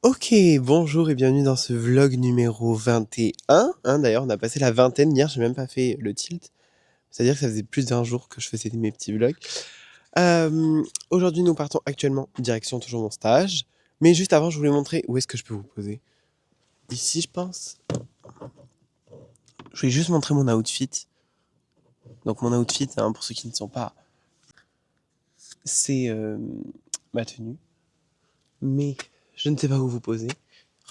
Ok, bonjour et bienvenue dans ce vlog numéro 21. D'ailleurs, on a passé la vingtaine hier, j'ai même pas fait le tilt. C'est-à-dire que ça faisait plus d'un jour que je faisais mes petits vlogs. Aujourd'hui, nous partons actuellement direction toujours mon stage. Mais juste avant, je voulais montrer où est-ce que je peux vous poser. Ici, je pense. Je voulais juste montrer mon outfit. Donc mon outfit, hein, pour ceux qui ne sont pas, c'est ma tenue. Mais je ne sais pas où vous poser.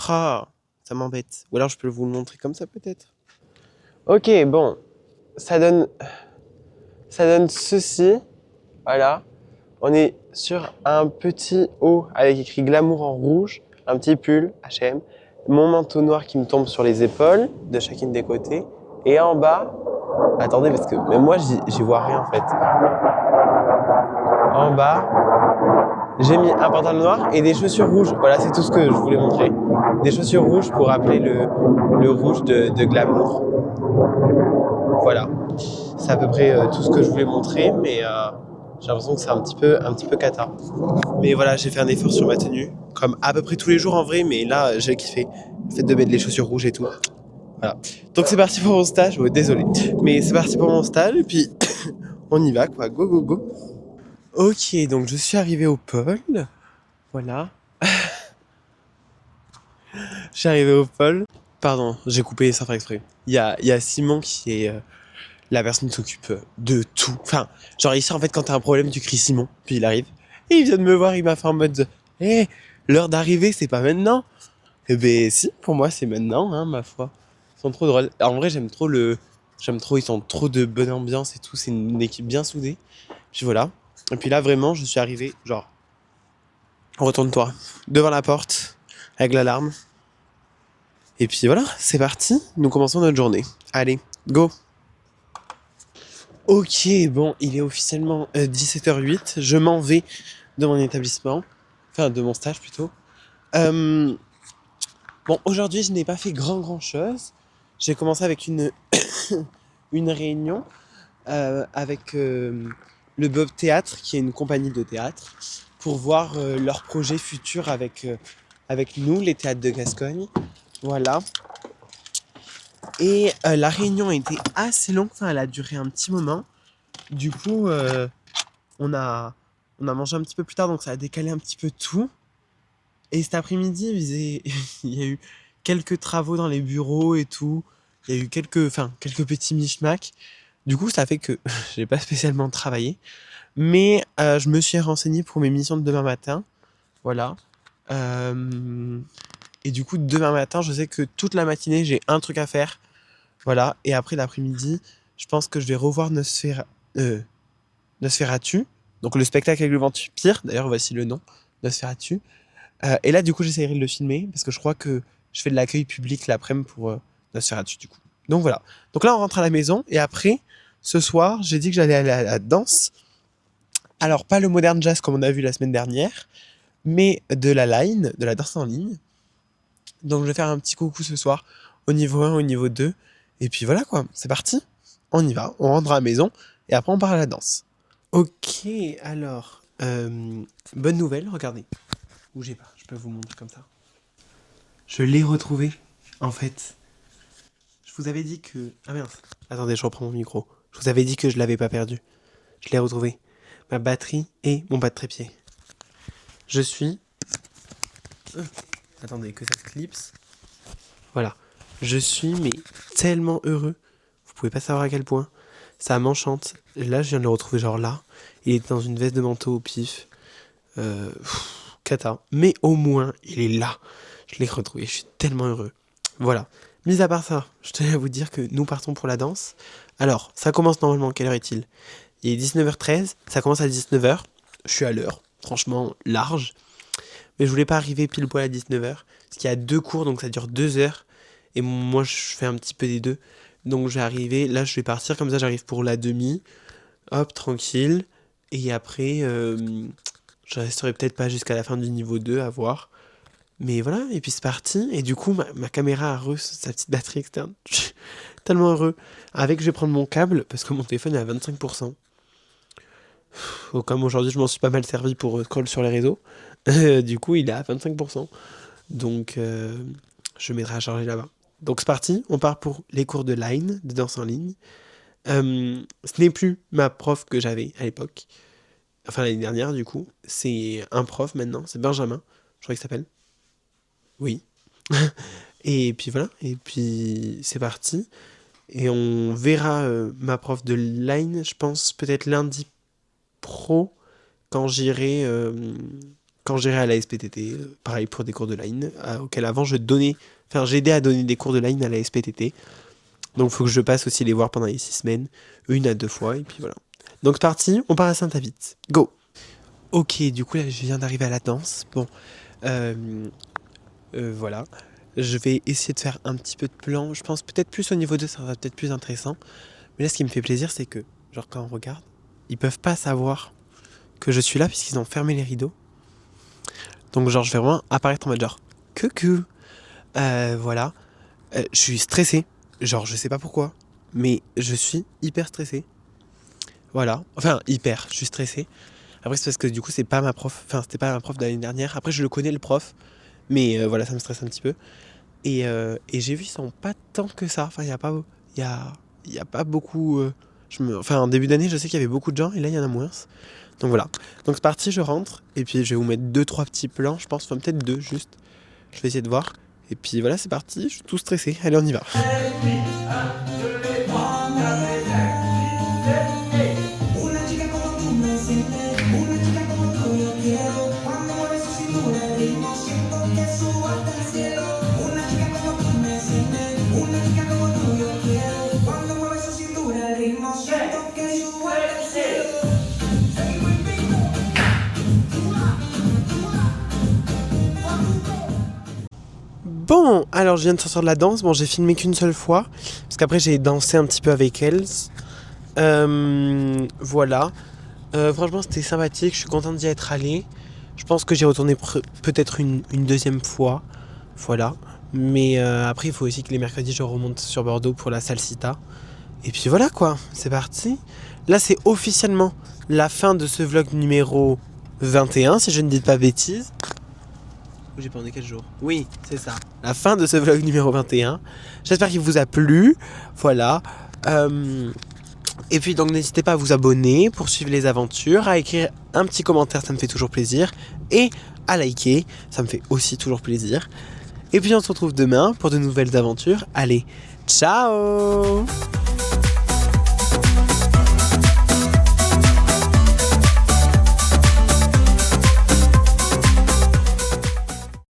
Ah, ça m'embête. Ou alors je peux vous le montrer comme ça peut-être. Ok, bon, ça donne, ça donne ceci. Voilà. On est sur un petit haut avec écrit glamour en rouge, un petit pull H&M, mon manteau noir qui me tombe sur les épaules de chacune des côtés. Et en bas, attendez parce que même moi j'y vois rien en fait. En bas, j'ai mis un pantalon noir et des chaussures rouges. Voilà, c'est tout ce que je voulais montrer. Des chaussures rouges pour rappeler le rouge de glamour. Voilà. C'est à peu près tout ce que je voulais montrer, mais j'ai l'impression que c'est un petit peu cata. Mais voilà, j'ai fait un effort sur ma tenue, comme à peu près tous les jours en vrai, mais là, j'ai kiffé. Le fait de mettre les chaussures rouges et tout. Voilà. Donc c'est parti pour mon stage. Oh, désolé. Mais c'est parti pour mon stage, et puis on y va, quoi. Go, go, go. Ok, donc je suis arrivé au pôle. Voilà. Je suis arrivé au pôle. Pardon, j'ai coupé sans faire exprès. Il y a Simon qui est la personne qui s'occupe de tout. Enfin, genre ici, en fait, quand t'as un problème, tu cries Simon, puis il arrive. Et il vient de me voir, il m'a fait en mode hé, l'heure d'arriver, c'est pas maintenant. Eh ben si, pour moi, c'est maintenant, hein, ma foi. Ils sont trop drôles. En vrai, j'aime trop J'aime trop, ils ont trop de bonne ambiance et tout. C'est une équipe bien soudée. Puis voilà. Et puis là, vraiment, je suis arrivé, genre, retourne-toi, devant la porte, avec l'alarme. Et puis voilà, c'est parti. Nous commençons notre journée. Allez, go! Ok, bon, il est officiellement 17h08. Je m'en vais de mon établissement. Enfin, de mon stage plutôt. Euh, bon, aujourd'hui, je n'ai pas fait grand chose. J'ai commencé avec une réunion avec le Bob Théâtre, qui est une compagnie de théâtre, pour voir leurs projets futurs avec nous, les théâtres de Gascogne. Voilà. Et la réunion a été assez longue, enfin, elle a duré un petit moment. Du coup, on a, on a mangé un petit peu plus tard, donc ça a décalé un petit peu tout. Et cet après-midi, il y a eu quelques travaux dans les bureaux et tout. Il y a eu quelques petits micmacs. Du coup, ça fait que j'ai pas spécialement travaillé. Mais je me suis renseigné pour mes missions de demain matin. Voilà. Et du coup, demain matin, je sais que toute la matinée, j'ai un truc à faire. Voilà. Et après l'après-midi, je pense que je vais revoir Nosferatu. Donc le spectacle avec le vampire. D'ailleurs, voici le nom. Nosferatu. Et là, du coup, j'essaierai de le filmer parce que je crois que je fais de l'accueil public l'après-midi pour Nosferatu, du coup. Donc voilà. Donc là, on rentre à la maison et après, ce soir, j'ai dit que j'allais aller à la danse. Alors, pas le modern jazz comme on a vu la semaine dernière, mais de la line, de la danse en ligne. Donc, je vais faire un petit coucou ce soir au niveau 1, au niveau 2. Et puis voilà quoi, c'est parti. On y va, on rentre à la maison et après, on part à la danse. Ok, alors, bonne nouvelle, regardez. Bougez pas, je peux vous montrer comme ça. Je l'ai retrouvé, en fait. Je vous avais dit que... Ah merde, attendez, je reprends mon micro. Je vous avais dit que je l'avais pas perdu. Je l'ai retrouvé. Ma batterie et mon bas de trépied. Je suis... Attendez, que ça se clipse. Voilà. Je suis, mais tellement heureux. Vous pouvez pas savoir à quel point. Ça m'enchante. Là, je viens de le retrouver genre là. Il est dans une veste de manteau au pif. Cata. Mais au moins, il est là. Je l'ai retrouvé. Je suis tellement heureux. Voilà. Mis à part ça, je tenais à vous dire que nous partons pour la danse. Alors, ça commence normalement. Quelle heure est-il ? Il est 19h13. Ça commence à 19h. Je suis à l'heure. Franchement, large. Mais je voulais pas arriver pile poil à 19h. Parce qu'il y a 2 cours, donc ça dure 2 heures. Et moi, je fais un petit peu des deux. Donc je vais arriver. Là, je vais partir. Comme ça, j'arrive pour la demi. Hop, tranquille. Et après, je resterai peut-être pas jusqu'à la fin du niveau 2 à voir. Mais voilà, et puis c'est parti. Et du coup, ma caméra a sa petite batterie externe. Je suis tellement heureux. Avec, je vais prendre mon câble parce que mon téléphone est à 25%. Comme aujourd'hui, je m'en suis pas mal servi pour scroll sur les réseaux. Du coup, il est à 25%. Donc, je mettrai à charger là-bas. Donc, c'est parti. On part pour les cours de line, de danse en ligne. Ce n'est plus ma prof que j'avais à l'époque. Enfin, l'année dernière, du coup. C'est un prof maintenant. C'est Benjamin, je crois qu'il s'appelle. Oui. Et puis voilà. Et puis, c'est parti. Et on verra ma prof de line, je pense, peut-être lundi pro, quand j'irai à la SPTT. Pareil pour des cours de line, auquel avant j'aidais à donner des cours de line à la SPTT. Donc il faut que je passe aussi les voir pendant les 6 semaines, 1 à 2 fois, et puis voilà. Donc c'est parti, on part à Saint-Avit. Go. Ok, du coup là je viens d'arriver à la danse. Bon, voilà. Je vais essayer de faire un petit peu de plan. Je pense peut-être plus au niveau 2, ça sera peut-être plus intéressant. Mais là ce qui me fait plaisir, c'est que, genre quand on regarde, ils peuvent pas savoir que je suis là puisqu'ils ont fermé les rideaux. Donc genre je vais vraiment apparaître en mode genre coucou. Voilà. Je suis stressé. Genre je sais pas pourquoi. Mais je suis hyper stressé. Voilà. Enfin hyper. Je suis stressé. Après c'est parce que du coup c'est pas ma prof. Enfin c'était pas ma prof de l'année dernière. Après je le connais le prof. Mais voilà ça me stresse un petit peu. Et j'ai vu ils sont pas tant que ça. Enfin il y a pas. Il y a pas beaucoup. Enfin en début d'année je sais qu'il y avait beaucoup de gens. Et là il y en a moins. Donc voilà. Donc c'est parti, je rentre. Et puis je vais vous mettre 2-3 petits plans, je pense. Enfin peut-être 2 juste. Je vais essayer de voir. Et puis voilà, c'est parti. Je suis tout stressé. Allez, on y va. Bon, alors je viens de sortir de la danse. Bon, j'ai filmé qu'une seule fois. Parce qu'après, j'ai dansé un petit peu avec elles. Voilà. Franchement, c'était sympathique. Je suis content d'y être allé. Je pense que j'y retourné peut-être une deuxième fois. Voilà. Mais après, il faut aussi que les mercredis, je remonte sur Bordeaux pour la salsita. Et puis voilà quoi, c'est parti. Là, c'est officiellement la fin de ce vlog numéro 21, si je ne dis pas bêtises. J'ai pas quel jour. Oui, c'est ça. La fin de ce vlog numéro 21. J'espère qu'il vous a plu. Voilà. Et puis donc n'hésitez pas à vous abonner pour suivre les aventures, à écrire un petit commentaire, ça me fait toujours plaisir. Et à liker, ça me fait aussi toujours plaisir. Et puis on se retrouve demain pour de nouvelles aventures. Allez, ciao!